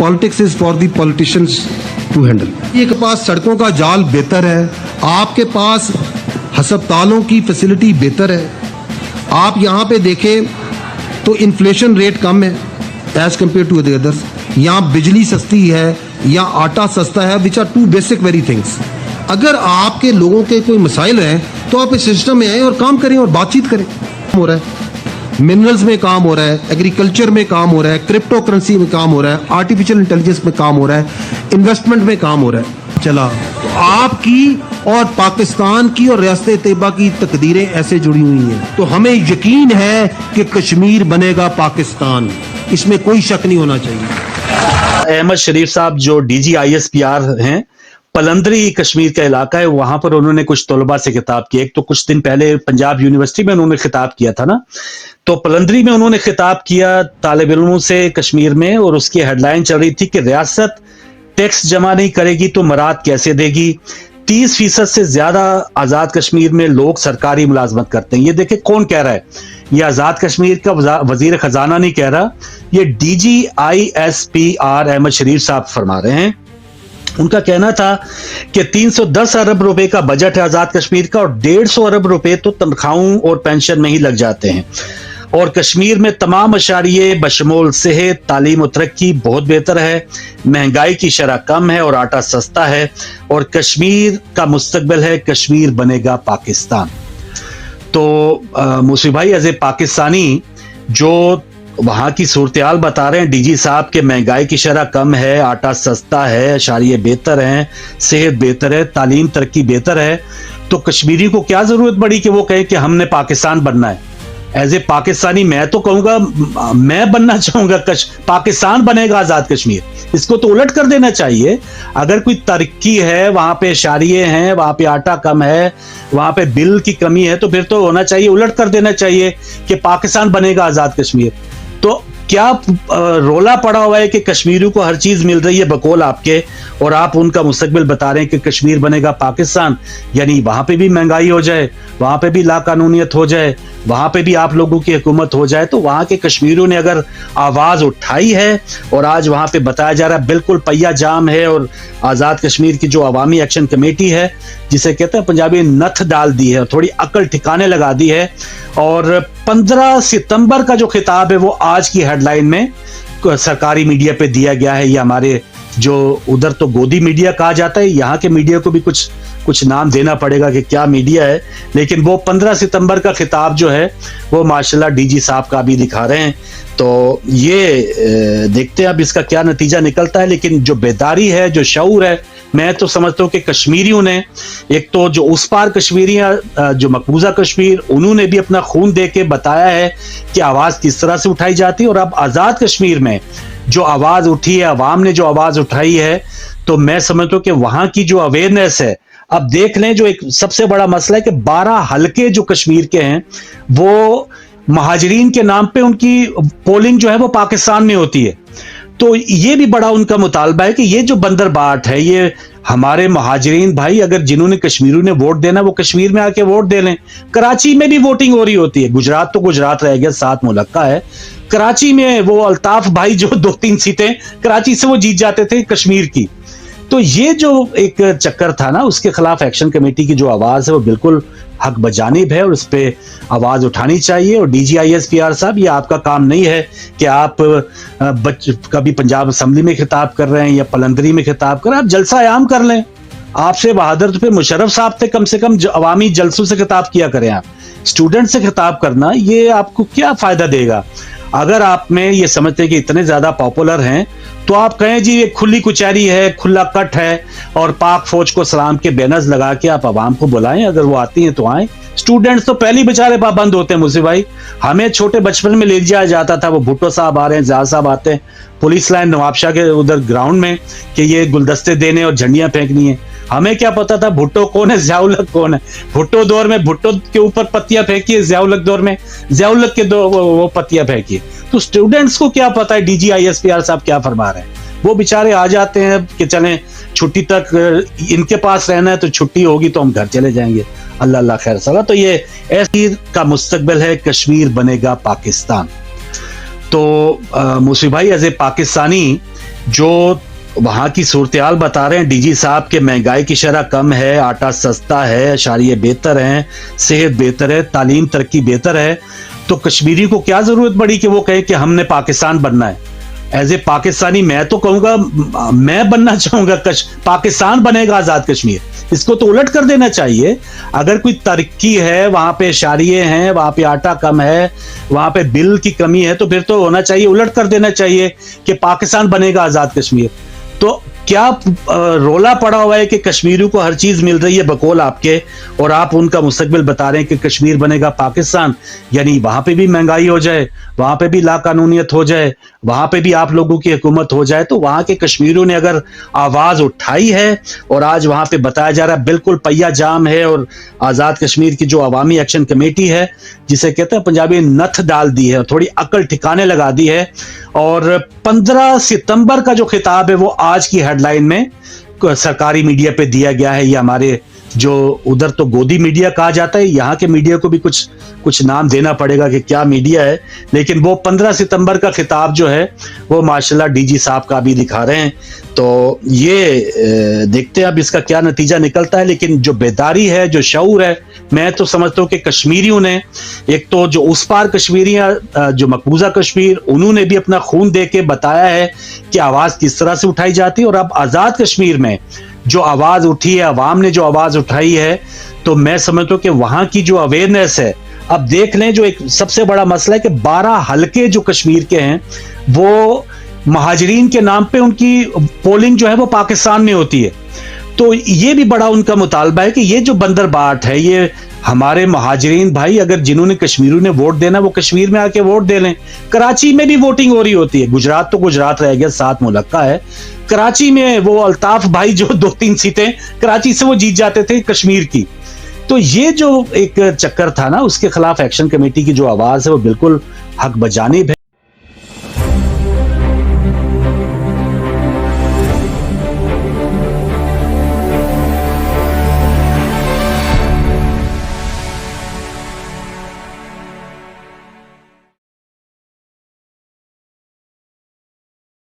Politics is for the politicians to handle. एक पास सड़कों का जाल बेहतर है, आपके पास हस्पतालों की फैसिलिटी बेहतर है। आप यहाँ पे देखें तो इन्फ्लेशन रेट कम है as compare to the others. यहाँ बिजली सस्ती है, यहाँ आटा सस्ता है, which are two basic very things. अगर आपके लोगों के कोई मसाइल हैं तो आप इस सिस्टम में आएँ और काम करें और बातचीत करें। हो रहा है मिनरल्स में काम हो रहा है, एग्रीकल्चर में काम हो रहा है, क्रिप्टो करेंसी में काम हो रहा है, आर्टिफिशियल इंटेलिजेंस में काम हो रहा है, इन्वेस्टमेंट में काम हो रहा है। चला तो आपकी और पाकिस्तान की और रियासत तैयबा की तकदीरें ऐसे जुड़ी हुई हैं, तो हमें यकीन है कि कश्मीर बनेगा पाकिस्तान, इसमें कोई शक नहीं होना चाहिए। अहमद शरीफ साहब जो DGISPR हैं, पलंदरी कश्मीर का इलाका है, वहां पर उन्होंने कुछ तलबा से खिताब किया। एक तो कुछ दिन पहले पंजाब यूनिवर्सिटी में उन्होंने खिताब किया था ना, तो पलंदरी में उन्होंने खिताब किया तालिब इल्मों से कश्मीर में, और उसकी हेडलाइन चल रही थी कि रियासत टैक्स जमा नहीं करेगी तो मराद कैसे देगी। 30% से ज्यादा आजाद कश्मीर में लोग सरकारी मुलाजमत करते हैं। ये देखे कौन कह रहा है, ये आजाद कश्मीर का वजीर खजाना नहीं कह रहा, ये DGISPR अहमद शरीफ साहब फरमा रहे हैं। उनका कहना था कि 310 अरब रुपए का बजट है आजाद कश्मीर का, और 150 अरब रुपए तो तनख्वाहों और पेंशन में ही लग जाते हैं। और कश्मीर में तमाम अशारिये बशमूल सेहत, तालीम और तरक्की बहुत बेहतर है, महंगाई की शरह कम है और आटा सस्ता है, और कश्मीर का मुस्तकबिल है, कश्मीर बनेगा पाकिस्तान। तो मुसी भाई एज ए पाकिस्तानी जो वहां की सूरत-ए-हाल बता रहे हैं DG साहब के, महंगाई की शरह कम है, आटा सस्ता है, अशारिये बेहतर हैं, सेहत बेहतर है, तालीम तरक्की बेहतर है, तो कश्मीरी को क्या जरूरत पड़ी कि वो कहे कि हमने पाकिस्तान बनना है। एज ए पाकिस्तानी मैं तो कहूंगा, मैं बनना चाहूंगा पाकिस्तान बनेगा आजाद कश्मीर। इसको तो उलट कर देना चाहिए। अगर कोई तरक्की है, वहां पे अशारिये हैं, वहां पे आटा कम है, वहां पे बिल की कमी है, तो फिर तो होना चाहिए, उलट कर देना चाहिए कि पाकिस्तान बनेगा आजाद कश्मीर। तो क्या रोला पड़ा हुआ है कि कश्मीरियों को हर चीज मिल रही है बकौल आपके, और आप उनका मुस्तकबिल बता रहे हैं कि कश्मीर बनेगा पाकिस्तान, यानी वहां पे भी महंगाई हो जाए, वहां पे भी लाकानूनियत हो जाए, वहां पे भी आप लोगों की हुकूमत हो जाए। तो वहां के कश्मीरियों ने अगर आवाज उठाई है और आज वहां पे बताया जा रहा है बिल्कुल पहिया जाम है, और आजाद कश्मीर की जो अवामी एक्शन कमेटी है, जिसे कहते हैं पंजाबी नथ डाल दी है, थोड़ी अकल ठिकाने लगा दी है। और 15 सितंबर का जो खिताब है वो आज की हेडलाइन में सरकारी मीडिया पे दिया गया है। ये हमारे जो उधर तो गोदी मीडिया कहा जाता है, यहाँ के मीडिया को भी कुछ नाम देना पड़ेगा कि क्या मीडिया है, लेकिन वो 15 सितंबर का खिताब जो है वो माशाल्लाह DG साहब का भी दिखा रहे हैं। तो ये देखते हैं अब इसका क्या नतीजा निकलता है। लेकिन जो बेदारी है, जो शऊर है, मैं तो समझता हूँ कि कश्मीरियों ने, एक तो जो उस पार कश्मीरियाँ जो मकबूजा कश्मीर, उन्होंने भी अपना खून दे के बताया है कि आवाज़ किस तरह से उठाई जाती है। और अब आज़ाद कश्मीर में जो आवाज़ उठी है, अवाम ने जो आवाज़ उठाई है, तो मैं समझता हूँ कि वहाँ की जो अवेयरनेस है, अब देख लें, जो एक सबसे बड़ा मसला है कि 12 हलके जो कश्मीर के हैं वो महाजरीन के नाम पे उनकी पोलिंग जो है वो पाकिस्तान में होती है। तो ये भी बड़ा उनका मुतालबा है कि ये जो बंदरबाट है, ये हमारे महाजरीन भाई, अगर जिन्होंने कश्मीरियों ने वोट देना वो कश्मीर में आके वोट दे लें। कराची में भी वोटिंग हो रही होती है, गुजरात तो गुजरात रह गया, 7 मुल्क का है। कराची में वो अल्ताफ भाई जो 2-3 सीटें कराची से वो जीत जाते थे कश्मीर की। तो ये जो एक चक्कर था ना, उसके खिलाफ एक्शन कमेटी की जो आवाज है वो बिल्कुल हक बजानिब है, और उस पर आवाज उठानी चाहिए। और DGISPR साहब, ये आपका काम नहीं है कि आप कभी पंजाब असम्बली में खिताब कर रहे हैं या पलंदरी में खिताब कर रहे हैं, आप जलसा आयाम कर लें। आपसे बहादुर तो फिर मुशर्रफ साहब थे, कम से कम अवामी जलसों से खिताब किया करें। आप स्टूडेंट से खिताब करना, ये आपको क्या फायदा देगा? अगर आप में ये समझते हैं कि इतने ज्यादा पॉपुलर हैं, तो आप कहें जी ये खुली कुचैरी है, खुला कट है, और पाक फौज को सलाम के बैनर्स लगा के आप आवाम को बुलाएं। अगर वो आती हैं तो आए। स्टूडेंट्स तो पहले बेचारे पाबंद होते हैं मुझसे भाई। हमें छोटे बचपन में ले जाया जाता था, वो भुट्टो साहब आ रहे हैं, ज़िया साहब आते हैं पुलिस लाइन नवाबशाह के उधर ग्राउंड में कि ये गुलदस्ते देने और झंडियां फेंकनी है। हमें क्या पता था भुट्टो कौन है, ज़िया-उल-हक कौन है। भुट्टो दौर में भुट्टो के ऊपर पत्तियां फेंकी है, ज़िया-उल-हक दौर में ज़िया-उल-हक के वो पत्तियां फेंकी है। तो स्टूडेंट्स को क्या पता है DGISPR साहब क्या फरमा रहे हैं। वो बेचारे आ जाते हैं कि चलें छुट्टी तक इनके पास रहना है, तो छुट्टी होगी तो हम घर चले जाएंगे, अल्लाह अल्लाह खैर सला। तो ये ऐसी का मुस्तकबिल है, कश्मीर बनेगा पाकिस्तान। तो मुसी भाई एज ए पाकिस्तानी जो वहाँ की सूरत-ए-हाल बता रहे हैं डीजी साहब के महंगाई की शरह कम है, आटा सस्ता है, अशारिये बेहतर हैं, सेहत बेहतर है, तालीम तरक्की बेहतर है, तो कश्मीरी को क्या जरूरत पड़ी कि वो कहे कि हमने पाकिस्तान बनना है। एज ए पाकिस्तानी मैं तो कहूंगा, मैं बनना चाहूंगा पाकिस्तान बनेगा आजाद कश्मीर। इसको तो उलट कर देना चाहिए। अगर कोई तरक्की है, वहां पे अशारिये हैं, वहां पे आटा कम है, वहां पे बिल की कमी है, तो फिर तो होना चाहिए, उलट कर देना चाहिए कि पाकिस्तान बनेगा आजाद कश्मीर। तो क्या रोला पड़ा हुआ है कि कश्मीरियों को हर चीज मिल रही है बकौल आपके, और आप उनका मुस्तकबिल बता रहे हैं कि कश्मीर बनेगा पाकिस्तान, यानी वहां पे भी महंगाई हो जाए, वहां पे भी लाकानूनियत हो जाए, वहां पे भी आप लोगों की हुकूमत हो जाए। तो वहां के कश्मीरियों ने अगर आवाज उठाई है और आज वहां पे बताया जा रहा है बिल्कुल पहिया जाम है, और आजाद कश्मीर की जो अवामी एक्शन कमेटी है, जिसे कहते हैं पंजाबी में नथ डाल दी है, थोड़ी अकल ठिकाने लगा दी है, और 15 सितंबर का जो खिताब है वो आज की हेडलाइन में सरकारी मीडिया पे दिया गया है। ये हमारे जो उधर तो गोदी मीडिया कहा जाता है, यहाँ के मीडिया को भी कुछ नाम देना पड़ेगा कि क्या मीडिया है, लेकिन वो 15 सितंबर का खिताब जो है वो माशाल्लाह डीजी साहब का भी दिखा रहे हैं। तो ये देखते हैं अब इसका क्या नतीजा निकलता है। लेकिन जो बेदारी है, जो शऊर है, मैं तो समझता हूँ कि कश्मीरियों ने, एक तो जो उस पार कश्मीरियाँ, जो मकबूजा कश्मीर, उन्होंने भी अपना खून दे के बताया है कि आवाज़ किस तरह से उठाई जाती है। और अब आज़ाद कश्मीर में जो आवाज़ उठी है, अवाम ने जो आवाज़ उठाई है, तो मैं समझता हूँ कि वहाँ की जो अवेयरनेस है, अब देख लें, जो एक सबसे बड़ा मसला है कि 12 हलके जो कश्मीर के हैं वो महाजरीन के नाम पे उनकी पोलिंग जो है वो पाकिस्तान में होती है। तो ये भी बड़ा उनका मुतालबा है कि ये जो बंदरबाट है, ये हमारे महाजरीन भाई, अगर जिन्होंने कश्मीरियों ने वोट देना वो कश्मीर में आके वोट दे लें। कराची में भी वोटिंग हो रही होती है, गुजरात तो गुजरात रह गया, 7 मुल्का है। कराची में वो अल्ताफ भाई जो 2-3 सीटें कराची से वो जीत जाते थे कश्मीर की। तो ये जो एक चक्कर था ना, उसके खिलाफ एक्शन कमेटी की जो आवाज है वो बिल्कुल हक बजानिब है।